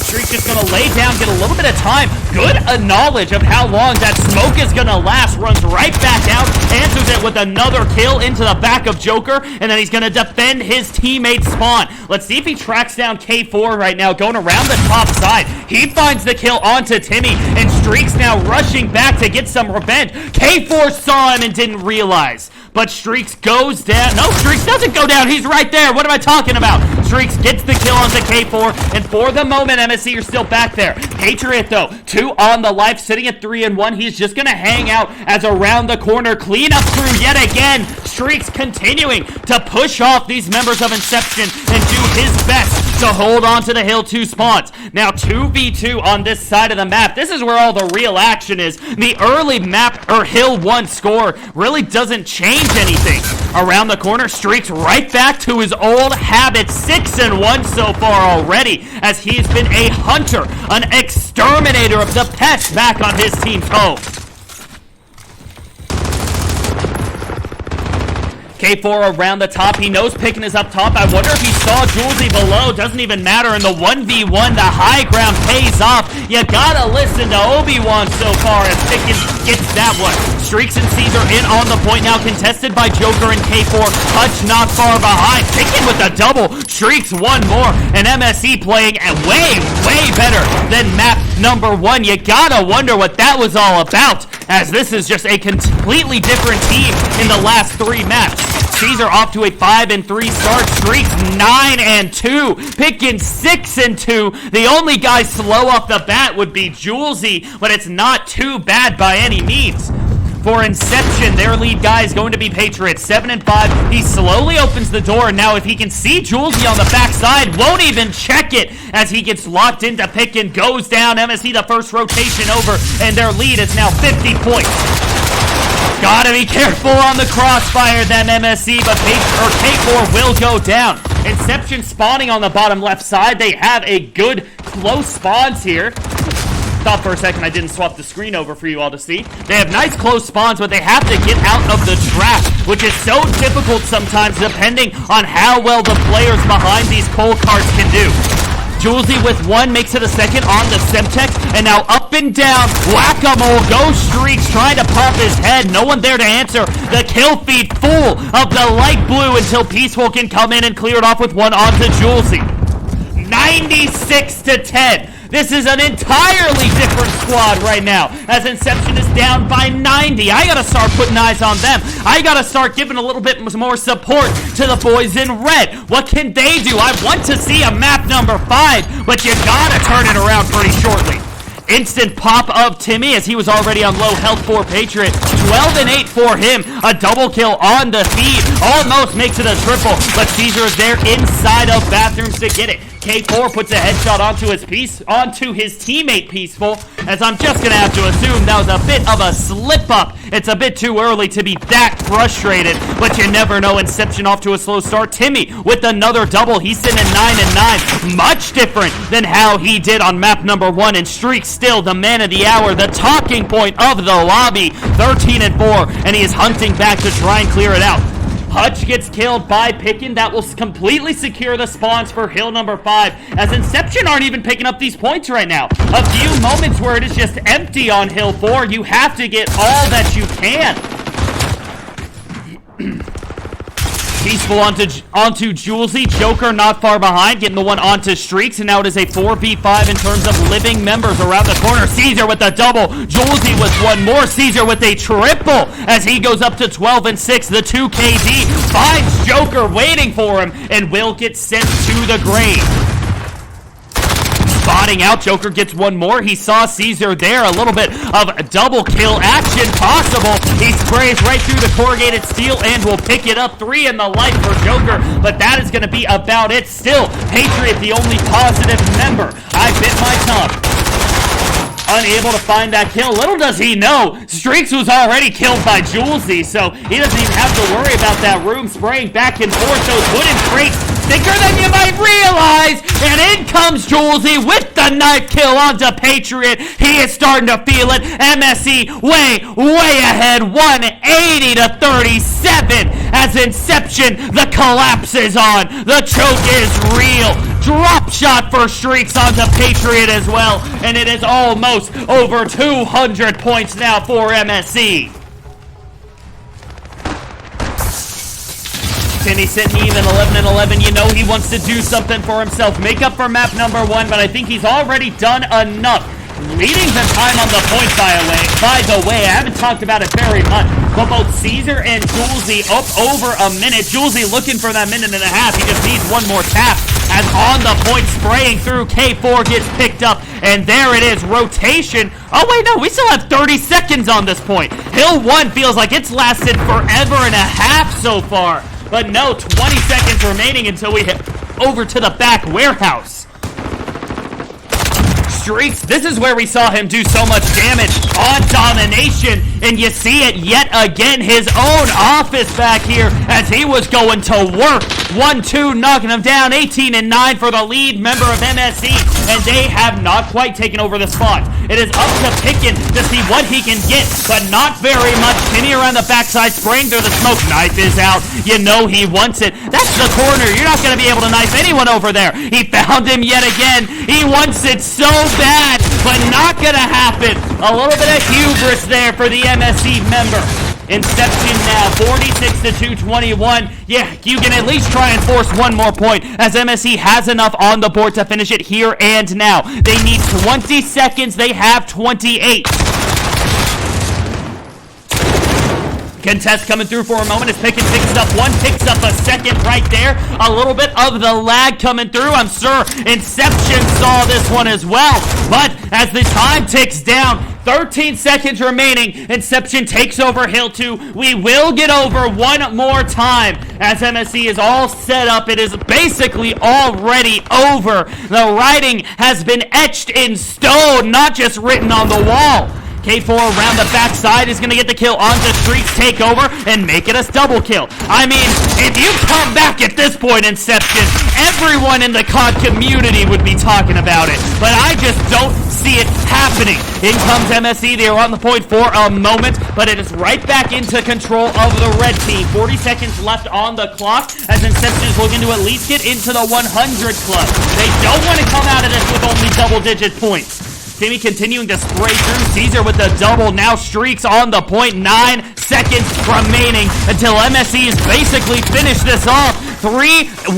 Streaks just gonna lay down, get a little bit of time. Good knowledge of how long that smoke is gonna last. Runs right back out, answers it with another kill into the back of Joker, and then he's gonna defend his teammate's spawn. Let's see if he tracks down K4 right now, going around the top side. He finds the kill onto Timmy, and Streaks now rushing back to get some revenge. K4 saw him and didn't realize, but Streaks goes down. No, Streaks doesn't go down. He's right there. What am I talking about? Streaks gets the kill onto K4, and for the moment, MSE are still back there. Patriot, though, 2 on the life, sitting at 3 and 1. He's just going to hang out as around the corner. Cleanup crew yet again. Streaks continuing to push off these members of Inception and do his best to hold on to the Hill 2 spawns. Now 2v2 on this side of the map. This is where all the real action is. The early map, or Hill 1 score, really doesn't change anything. Around the corner, Streaks right back to his old habit. 6 and 1 so far already, as he's been a hunter, an exterminator of the pests back on his team's home. K4 around the top. He knows Pickin is up top. I wonder if he saw Julesy below. Doesn't even matter. In the 1v1, the high ground pays off. You gotta listen to Obi-Wan so far as Pickin gets that one. Streaks and Caesar in on the point now, contested by Joker and K4. Hutch not far behind. Pickin with a double. Streaks one more. And MSE playing way better than map number 1. You gotta wonder what that was all about, as this is just a completely different team in the last 3 maps. Caesar off to a 5 and 3 start. Streaks 9 and 2. Pickin 6 and 2. The only guy slow off the bat would be Julesy, but it's not too bad by any means. For Inception, their lead guy is going to be Patriot, 7 and 5. He slowly opens the door, and now if he can see Julesy on the backside, won't even check it as he gets locked into Pickin, goes down. MSE the first rotation over, and their lead is now 50 points. Gotta be careful on the crossfire then, MSE, but K4 will go down. Inception spawning on the bottom left side. They have a good close spawns here. Thought for a second I didn't swap the screen over for you all to see. They have nice close spawns, but they have to get out of the trap, which is so difficult sometimes depending on how well the players behind these coal carts can do. Julesy with 1 makes it a second on the Semtex, and now up and down, whack-a-mole, go Streaks, trying to pop his head, no one there to answer. The kill feed full of the light blue until Peaceful can come in and clear it off with 1 onto Julesy. 96 to 10. This is an entirely different squad right now, as Inception is down by 90. I gotta start putting eyes on them. I gotta start giving a little bit more support to the boys in red. What can they do? I want to see a map number 5, but you gotta turn it around pretty shortly. Instant pop of Timmy as he was already on low health for Patriot. 12 and 8 for him. A double kill on the feed. Almost makes it a triple, but Caesar is there inside of bathrooms to get it. K4 puts a headshot onto his teammate Peaceful, as I'm just gonna have to assume that was a bit of a slip up. It's a bit too early to be that frustrated, but you never know. Inception off to a slow start. Timmy with another double. He's sitting at 9 and 9. Much different than how he did on map number 1, and Streaks still the man of the hour, the talking point of the lobby. 13 and 4, and he is hunting back to try and clear it out. Hutch gets killed by Pickin. That will completely secure the spawns for Hill number 5, as Inception aren't even picking up these points right now. A few moments where it is just empty on Hill 4. You have to get all that you can. Peaceful onto Julesy. Joker not far behind, getting the one onto Streaks, and now it is a 4v5 in terms of living members around the corner. Caesar with a double. Julesy with 1 more. Caesar with a triple as he goes up to 12 and 6. The 2 KD finds Joker waiting for him and will get sent to the grave. spotting out. Joker gets one more. He saw Caesar there. A little bit of double kill action possible. He sprays right through the corrugated steel and will pick it up. 3 in the life for Joker, but that is going to be about it. Still, Patriot, the only positive member. I bit my tongue. Unable to find that kill. Little does he know, Streaks was already killed by Julesy, so he doesn't even have to worry about that room spraying back and forth. Those wooden crates thicker than you might realize, and in comes Julesy with the knife kill onto Patriot. He is starting to feel it. MSE way ahead, 180 to 37 as Inception, the collapse is on. The choke is real. Drop shot for Streaks onto Patriot as well, and it is almost over 200 points now for MSE. Timmy sitting even 11-11. You know he wants to do something for himself. Make up for map number 1, but I think he's already done enough. Leading the time on the point, by the way, I haven't talked about it very much, but both Caesar and Julesy up over a minute. Julesy looking for that minute and a half. He just needs one more tap. As on the point, spraying through, K4 gets picked up, and there it is, rotation. Oh wait, no, we still have 30 seconds on this point. Hill 1 feels like it's lasted forever and a half so far, but no, 20 seconds remaining until we hit over to the back warehouse. Streaks, this is where we saw him do so much damage on domination, and you see it yet again, his own office back here as he was going to work. 1-2, knocking him down. 18-9 for the lead member of MSE, and they have not quite taken over the spot. It is up to Picken to see what he can get, but not very much. Timmy around the backside, spraying through the smoke. Knife is out. You know he wants it. That's the corner. You're not going to be able to knife anyone over there. He found him yet again. He wants it so bad, but not going to happen. A little bit of hubris there for the MSE member. Inception now, 46 to 221. Yeah, you can at least try and force one more point, as MSE has enough on the board to finish it here and now. They need 20 seconds. They have 28. Contest coming through for a moment as Pickett picks up one, picks up a second right there. A little bit of the lag coming through. I'm sure Inception saw this one as well. But as the time ticks down, 13 seconds remaining, Inception takes over Hill 2. We will get over one more time as MSE is all set up. It is basically already over. The writing has been etched in stone, not just written on the wall. K4 around the backside is going to get the kill onto Streaks, take over, and make it a double kill. I mean, if you come back at this point, Inception, everyone in the COD community would be talking about it. But I just don't see it happening. In comes MSE. They are on the point for a moment, but it is right back into control of the red team. 40 seconds left on the clock as Inception is looking to at least get into the 100 club. They don't want to come out of this with only double-digit points. Timmy continuing to spray through. Caesar with the double. Now Streaks on the point. 9 seconds remaining until MSE has basically finished this off. 3-1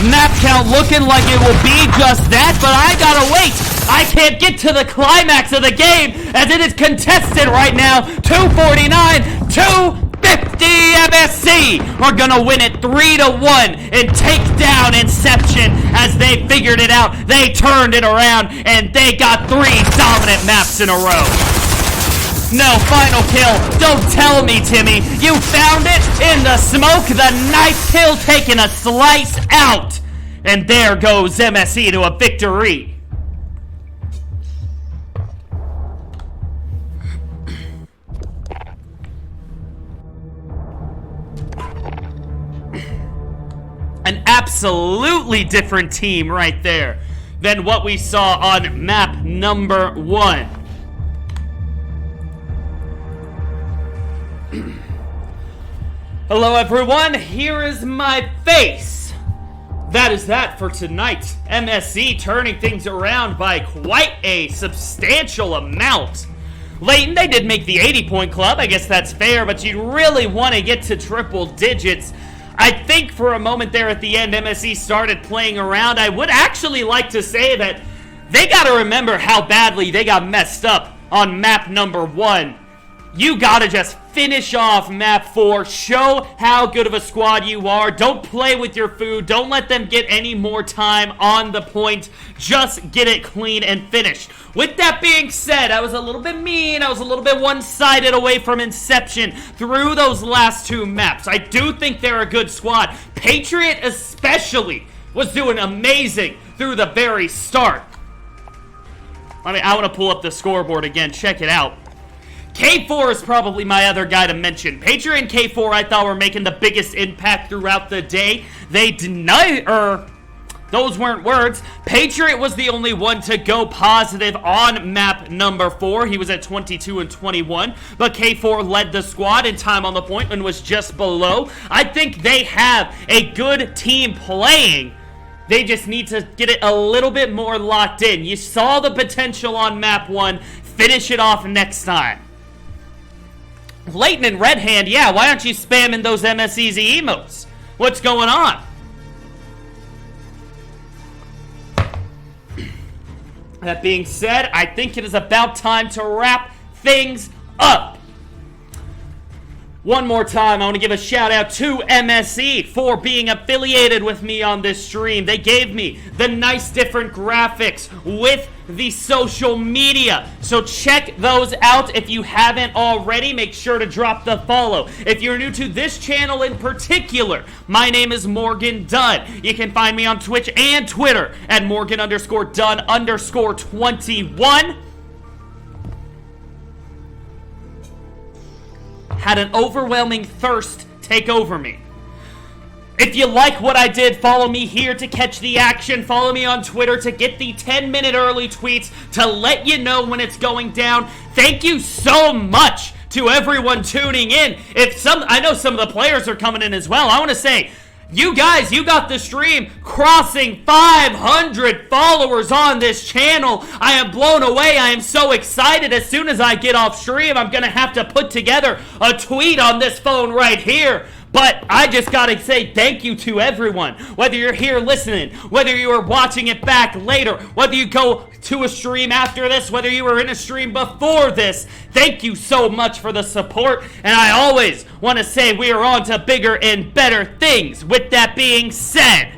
map count, looking like it will be just that, but I gotta wait. I can't get to the climax of the game as it is contested right now. 249, 250 MSE. We're gonna win it 3-1 and take down Inception as they figured it out. They turned it around and they got 3 dominant maps in a row. No, final kill. Don't tell me, Timmy. You found it in the smoke. The knife kill taking a slice out. And there goes MSE to a victory. An absolutely different team right there than what we saw on map number 1. Hello everyone, here is my face. That is that for tonight. MSE turning things around by quite a substantial amount. Layton, they did make the 80-point club. I guess that's fair, but you really want to get to triple digits. I think for a moment there at the end, MSE started playing around. I would actually like to say that they got to remember how badly they got messed up on map number 1. You got to just Finish off map 4. Show how good of a squad you are. Don't play with your food. Don't let them get any more time on the point. Just get it clean and finished. With that being said, I was a little bit mean. I was a little bit one-sided away from Inception through those last 2 maps. I do think they're a good squad. Patriot especially was doing amazing through the very start. I want to pull up the scoreboard again. Check it out. K4 is probably my other guy to mention. Patriot and K4 I thought were making the biggest impact throughout the day. They denied, those weren't words. Patriot was the only one to go positive on map number 4. He was at 22 and 21. But K4 led the squad in time on the point and was just below. I think they have a good team playing. They just need to get it a little bit more locked in. You saw the potential on map 1. Finish it off next time. Leighton and Red Hand, yeah, why aren't you spamming those MSEZ emotes? What's going on? That being said, I think it is about time to wrap things up. One more time, I want to give a shout out to MSE for being affiliated with me on this stream. They gave me the nice different graphics with the social media. So check those out if you haven't already. Make sure to drop the follow. If you're new to this channel in particular, my name is Morgan Dunn. You can find me on Twitch and Twitter at Morgan_Dunn_21. Had an overwhelming thirst take over me. If you like what I did, follow me here to catch the action. Follow me on Twitter to get the 10-minute early tweets to let you know when it's going down. Thank you so much to everyone tuning in. I know some of the players are coming in as well. I want to say, you guys, you got the stream crossing 500 followers on this channel. I am blown away. I am so excited. As soon as I get off stream, I'm going to have to put together a tweet on this phone right here. But I just gotta say thank you to everyone. Whether you're here listening, whether you are watching it back later, whether you go to a stream after this, whether you were in a stream before this, thank you so much for the support. And I always want to say we are on to bigger and better things. With that being said,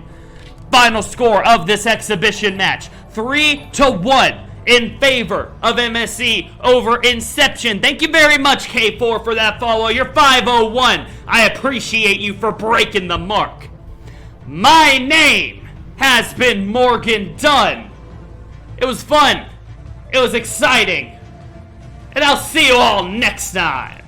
final score of this exhibition match, 3-1. In favor of MSE over Inception. Thank you very much, K4, for that follow. You're 501. I appreciate you for breaking the mark. My name has been Morgan Dunn. It was fun. It was exciting. And I'll see you all next time.